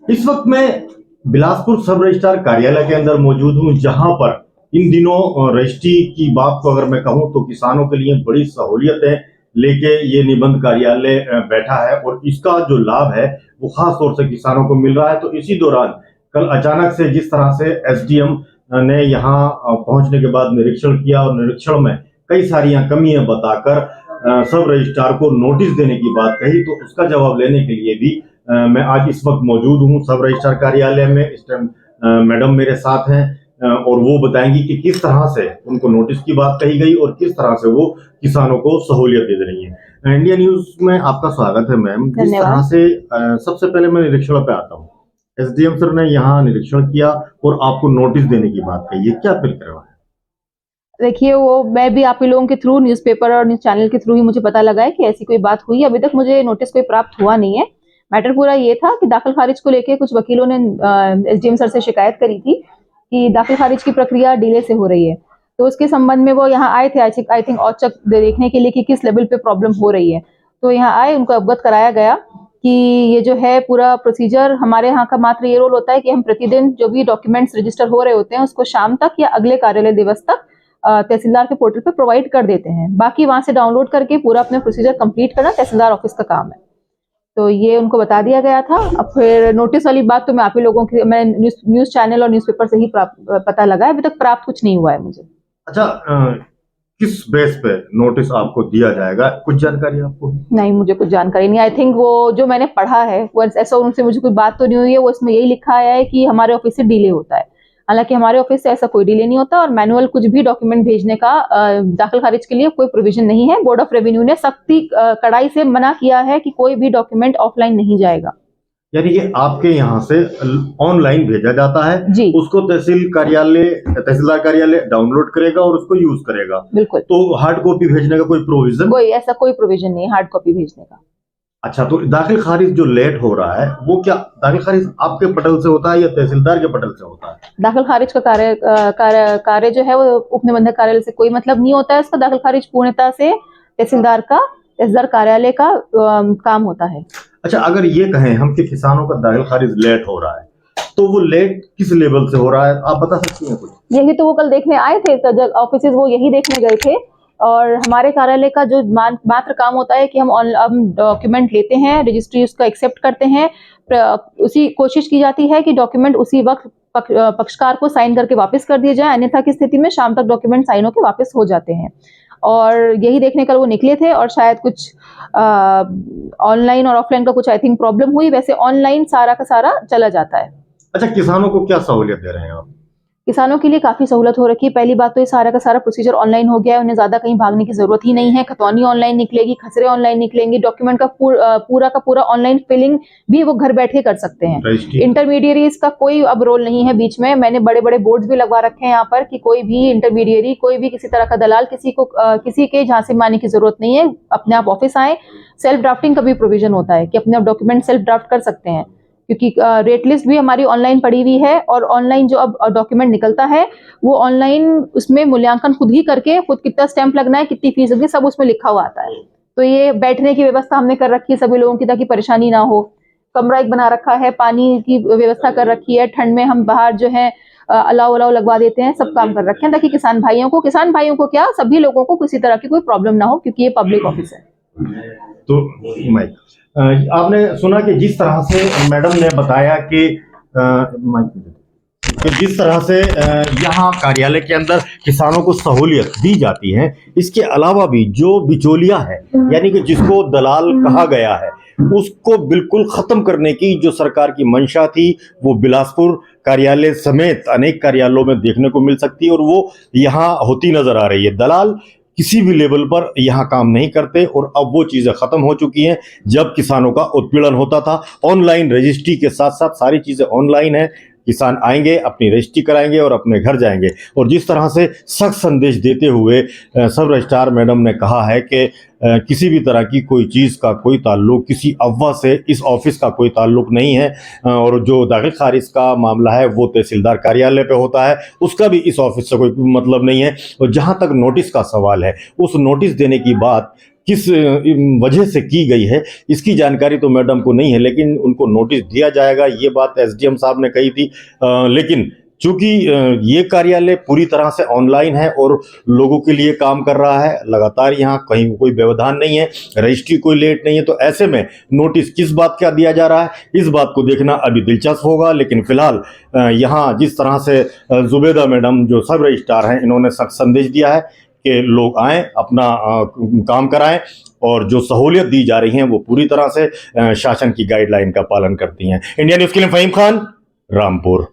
इस वक्त मैं बिलासपुर सब रजिस्ट्रार कार्यालय के अंदर मौजूद हूं, जहां पर इन दिनों रजिस्ट्री की बात को अगर मैं कहूं तो किसानों के लिए बड़ी सहूलियतें लेके ये निबंध कार्यालय बैठा है और इसका जो लाभ है वो खास तौर से किसानों को मिल रहा है। तो इसी दौरान कल अचानक से जिस तरह से एसडीएम ने यहाँ पहुंचने के बाद निरीक्षण किया और निरीक्षण में कई सारी कमियां बताकर सब रजिस्ट्रार को नोटिस देने की बात कही, तो उसका जवाब लेने के लिए भी मैं आज इस वक्त मौजूद हूं सब रजिस्ट्रार कार्यालय में। इस टाइम मैडम मेरे साथ हैं और वो बताएंगी कि किस तरह से उनको नोटिस की बात कही गई और किस तरह से वो किसानों को सहूलियत दे रही है। इंडिया न्यूज में आपका स्वागत है मैम। जिस तरह से सबसे पहले मैं निरीक्षण पे आता हूँ, एसडीएम सर ने यहाँ निरीक्षण किया और आपको नोटिस देने की बात कही है, क्या फील कर रहा है? देखिए, वो मैं भी आप ही लोगों के थ्रू न्यूज़पेपर और न्यूज़ चैनल के थ्रू ही मुझे पता लगा है कि ऐसी कोई बात हुई। अभी तक मुझे नोटिस कोई प्राप्त हुआ नहीं है। मैटर पूरा ये था कि दाखिल खारिज को लेके कुछ वकीलों ने एसडीएम सर से शिकायत करी थी कि दाखिल खारिज की प्रक्रिया डिले से हो रही है। तो उसके संबंध में वो यहाँ आए थे आई थिंक औचक देखने के लिए कि किस लेवल पे प्रॉब्लम हो रही है। तो यहाँ आए, उनको अवगत कराया गया कि ये जो है पूरा प्रोसीजर, हमारे यहाँ का मात्र ये रोल होता है कि हम प्रतिदिन जो भी डॉक्यूमेंट्स रजिस्टर हो रहे होते हैं उसको शाम तक या अगले कार्यालय दिवस तक तहसीलदार के पोर्टल पे प्रोवाइड कर देते हैं। बाकी वहां से डाउनलोड करके पूरा अपने प्रोसीजर कंप्लीट करना तहसीलदार ऑफिस का काम है। तो ये उनको बता दिया गया था। अब फिर नोटिस वाली बात तो मैं आप ही लोगों की, मैं न्यूज चैनल और न्यूज़पेपर से ही पता लगा है। अभी तक प्राप्त कुछ नहीं हुआ है मुझे। अच्छा, किस बेस पे नोटिस आपको दिया जाएगा, कुछ जानकारी आपको? नहीं, मुझे कुछ जानकारी नहीं। आई थिंक वो जो मैंने पढ़ा है वो ऐसा उनसे मुझे कोई बात तो नहीं हुई है। वो इसमें यही लिखा है कि हमारे ऑफिस से डिले होता है। हालांकि हमारे ऑफिस से ऐसा कोई डिले नहीं होता और मैनुअल कुछ भी डॉक्यूमेंट भेजने का दाखिल खारिज के लिए कोई प्रोविजन नहीं है। बोर्ड ऑफ रेवेन्यू ने सख्ती कड़ाई से मना किया है कि कोई भी डॉक्यूमेंट ऑफलाइन नहीं जाएगा। यानी ये आपके यहाँ से ऑनलाइन भेजा जाता है जी, उसको तहसीलदार कार्यालय डाउनलोड करेगा और उसको यूज करेगा। बिल्कुल। तो हार्ड कॉपी भेजने का कोई प्रोविजन? ऐसा कोई प्रोविजन नहीं है हार्ड कॉपी भेजने का। अच्छा, तो दाखिल खारिज जो लेट हो रहा है वो क्या दाखिल खारिज आपके पटल से होता है या तहसीलदार के पटल से होता है? दाखिल खारिज का कार्य जो है वो उप निबंधक कार्यालय से कोई मतलब नहीं होता है। इसका दाखिल खारिज पूर्णतः से तहसीलदार कार्यालय का काम होता है। अच्छा, अगर ये कहें हम कि किसानों का दाखिल खारिज लेट हो रहा है तो वो लेट किस लेवल से हो रहा है, आप बता सकती हैं कुछ? यही तो वो कल देखने आए थे ऑफिस, वो यही देखने गए थे। और हमारे कार्यालय का जो मात्र काम होता है कि हम डॉक्यूमेंट लेते हैं, रजिस्ट्री उसका एक्सेप्ट करते हैं, उसी कोशिश की जाती है कि डॉक्यूमेंट उसी वक्त पक्षकार को साइन करके वापस कर दिए जाए, अन्यथा की स्थिति में शाम तक डॉक्यूमेंट साइन होकर वापस हो जाते हैं। और यही देखने कल वो निकले थे और शायद कुछ ऑनलाइन और ऑफलाइन का कुछ आई थिंक प्रॉब्लम हुई। वैसे ऑनलाइन सारा का सारा चला जाता है। अच्छा, किसानों को क्या सहूलियत दे रहे हैं आप? किसानों के लिए काफी सहूलत हो रखी है। पहली बात तो ये सारा का सारा प्रोसीजर ऑनलाइन हो गया है, उन्हें ज्यादा कहीं भागने की जरूरत ही नहीं है। खतौनी ऑनलाइन निकलेगी, खसरे ऑनलाइन निकलेंगी, डॉक्यूमेंट का पूरा का पूरा ऑनलाइन फिलिंग भी वो घर बैठे कर सकते हैं। इंटरमीडियरीज का कोई अब रोल नहीं है बीच में। मैंने बड़े बड़े बोर्ड्स भी लगवा रखे हैं यहाँ पर कि कोई भी इंटरमीडियरी, कोई भी किसी तरह का दलाल, किसी के झांसे मारने की जरूरत नहीं है। अपने आप ऑफिस आए। सेल्फ ड्राफ्टिंग का भी प्रोविजन होता है कि अपने आप डॉक्यूमेंट सेल्फ ड्राफ्ट कर सकते हैं, क्योंकि रेट लिस्ट भी हमारी ऑनलाइन पड़ी हुई है। और ऑनलाइन जो अब डॉक्यूमेंट निकलता है वो ऑनलाइन उसमें मूल्यांकन खुद ही करके, खुद कितना स्टैंप लगना है, कितनी फीस होगी, सब उसमें लिखा हुआ आता है। तो ये बैठने की व्यवस्था हमने कर रखी है सभी लोगों की ताकि परेशानी ना हो। कमरा एक बना रखा है, पानी की व्यवस्था कर रखी है। ठंड में हम बाहर जो है अलाव लगवा देते हैं। सब काम कर रखे हैं ताकि किसान भाइयों को क्या, सभी लोगों को किसी तरह की कोई प्रॉब्लम ना हो, क्योंकि ये पब्लिक ऑफिस है। तो आपने सुना कि जिस तरह से मैडम ने बताया कि जिस तरह से यहाँ कार्यालय के अंदर किसानों को सहूलियत दी जाती है, इसके अलावा भी जो बिचौलिया है यानी कि जिसको दलाल कहा गया है, उसको बिल्कुल खत्म करने की जो सरकार की मंशा थी वो बिलासपुर कार्यालय समेत अनेक कार्यालयों में देखने को मिल सकती है और वो यहाँ होती नजर आ रही है। दलाल किसी भी लेवल पर यहाँ काम नहीं करते और अब वो चीजें खत्म हो चुकी हैं। जब किसानों का उत्पीड़न होता था, ऑनलाइन रजिस्ट्री के साथ साथ सारी चीजें ऑनलाइन है। किसान आएंगे, अपनी रजिस्ट्री कराएंगे और अपने घर जाएंगे। और जिस तरह से सख्त संदेश देते हुए सब रजिस्ट्रार मैडम ने कहा है कि किसी भी तरह की कोई चीज़ का कोई ताल्लुक, किसी अफवाह से इस ऑफिस का कोई ताल्लुक नहीं है और जो दाखिल खारिज का मामला है वो तहसीलदार कार्यालय पे होता है, उसका भी इस ऑफिस से कोई मतलब नहीं है। और जहाँ तक नोटिस का सवाल है, उस नोटिस देने की बात किस वजह से की गई है इसकी जानकारी तो मैडम को नहीं है, लेकिन उनको नोटिस दिया जाएगा, ये बात एसडीएम साहब ने कही थी। लेकिन चूंकि ये कार्यालय पूरी तरह से ऑनलाइन है और लोगों के लिए काम कर रहा है, लगातार यहाँ कहीं कोई व्यवधान नहीं है, रजिस्ट्री कोई लेट नहीं है, तो ऐसे में नोटिस किस बात का दिया जा रहा है, इस बात को देखना अभी दिलचस्प होगा। लेकिन फिलहाल यहाँ जिस तरह से जुबेदा मैडम जो सब रजिस्ट्रार हैं, इन्होंने सख्त संदेश दिया है कि लोग आएँ, अपना काम कराएं और जो सहूलियत दी जा रही है वो पूरी तरह से शासन की गाइडलाइन का पालन करती हैं। इंडिया न्यूज़ के लिए फहीम खान, रामपुर।